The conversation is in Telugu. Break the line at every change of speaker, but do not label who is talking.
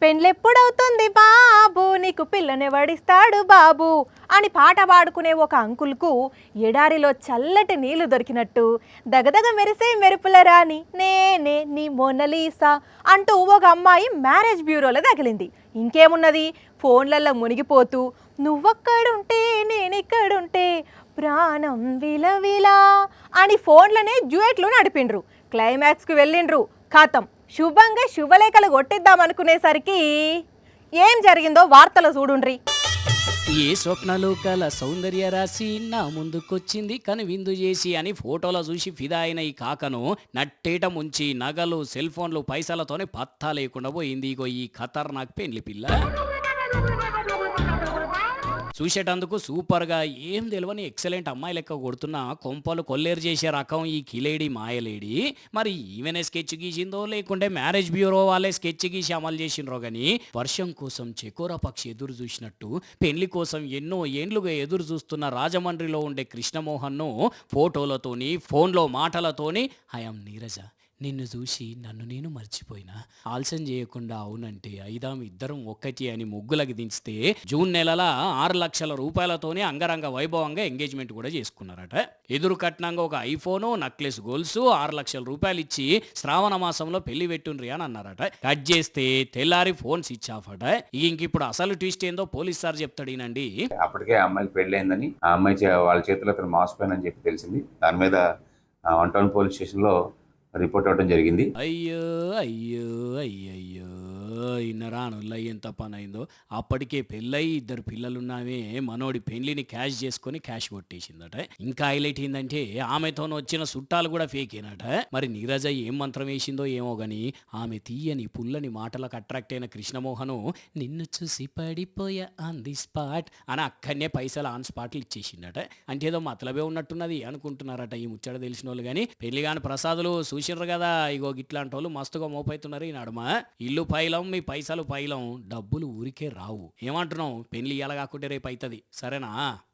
పెండ్లెప్పుడవుతుంది బాబు, నీకు పిల్లనెవడిస్తాడు బాబు అని పాట పాడుకునే ఒక అంకుల్కు ఎడారిలో చల్లటి నీళ్లు దొరికినట్టు దగదగ మెరిసే మెరుపుల రాని నేనే నీ మోనలీసా అంటూ ఒక అమ్మాయి మ్యారేజ్ బ్యూరోలో తగిలింది. ఇంకేమున్నది, ఫోన్లలో మునిగిపోతూ నువ్వక్కడుంటే నేనిక్కడుంటే ప్రాణం విలవిలా అని ఫోన్లనే డ్యూయెట్లు నడిపిండ్రు. క్లైమాక్స్కు వెళ్ళిండ్రు. ఖాతం శుభంగా శుభలేఖలు కొట్టిద్దామనుకునేసరికి ఏం జరిగిందో వార్తలు చూడుండ్రి.
ఏ స్వప్నలో కల సౌందర్య రాశి నా ముందుకొచ్చింది కనువిందు చేసి అని ఫోటోలో చూసి ఫిదా అయిన ఈ కాకను నట్టేట ముంచి నగలు సెల్ ఫోన్లు పైసలతోనే పత్తా లేకుండా పోయింది. ఇగో ఈ ఖతర్నాక్ పెండ్లి పిల్ల. చూసేటందుకు సూపర్గా ఏం తెలియని ఎక్సలెంట్ అమ్మాయి లెక్క కొడుతున్న కొంపలు కొల్లేరు చేసే రకం ఈ కిలేడి మాయలేడి. మరి ఈమెనే స్కెచ్ గీసిందో లేకుంటే మ్యారేజ్ బ్యూరో వాళ్ళే స్కెచ్ గీసి అమలు చేసిండ్రో గానీ వర్షం కోసం చెకోరా పక్షి ఎదురు చూసినట్టు పెళ్లి కోసం ఎన్నో ఏండ్లుగా ఎదురు చూస్తున్న రాజమండ్రిలో ఉండే కృష్ణమోహన్ను ఫోటోలతోని ఫోన్లో మాటలతోని ఐఎమ్ నీరజ, నిన్ను చూసి నన్ను నేను మర్చిపోయినా, ఆలస్యం చేయకుండా అవునంటే ఐదాం ఇద్దరం ఒక్కటి అని ముగ్గులకి దించితే జూన్ నెలల 6 లక్షల రూపాయలతోనే అంగరంగ వైభవంగా ఎంగేజ్మెంట్ కూడా చేసుకున్నారట. ఎదురు కట్నంగా ఒక ఐఫోను, నక్లెస్ గోల్స్ 6 లక్షల రూపాయలు ఇచ్చి శ్రావణ మాసంలో పెళ్లి పెట్టుండ్రి అని అన్నారట. కట్ చేస్తే తెల్లారి ఫోన్ స్విచ్ ఆఫ్ అట. ఇంకిప్పుడు అసలు ట్విస్ట్ ఏందో పోలీస్ సార్ చెప్తాడేనండి.
అప్పటికే ఆ అమ్మాయికి పెళ్ళైందని, ఆ అమ్మాయి వాళ్ళ చేతిలో అతను మోసపోయానని చెప్పి తెలిసింది. దాని మీద 1 టౌన్ పోలీస్ స్టేషన్లో రిపోర్ట్ అవ్వడం జరిగింది.
అయ్యో అయ్యో అయ్యయ్యో, ఇన్నరానుల్లో ఎంత పని అయిందో. అప్పటికే పెళ్ళయి 2 పిల్లలున్నామే మనోడి పెళ్లిని క్యాష్ చేసుకొని క్యాష్ కొట్టేసిందట. ఇంకా హైలైట్ ఏంటంటే ఆమెతో వచ్చిన చుట్టాలు కూడా ఫేకేనట. మరి నీరజ ఏం మంత్రం వేసిందో ఏమో గాని ఆమె తీయని పుల్లని మాటలకు అట్రాక్ట్ అయిన కృష్ణమోహను నిన్ను చూసి పడిపోయా ఆన్ ది స్పాట్ అని అక్కడనే పైసలు ఆన్ స్పాట్లు ఇచ్చేసిందట. అంటే ఏదో మతలబే ఉన్నట్టున్నది అనుకుంటున్నారట ఈ ముచ్చట తెలిసిన వాళ్ళు. కానీ పెళ్లి కాని ప్రసాదులు చూసిర్రు కదా, ఇగో గిట్లాంటి వాళ్ళు మస్తుగా మోపైతున్నారు ఈ నడుమ. ఇల్లు పైలం, మీ పైసలు పైలం, డబ్బులు ఊరికే రావు. ఏమంటున్నావు, పెళ్లి ఇలా కాకుంటే రేపు అవుతుంది. సరేనా?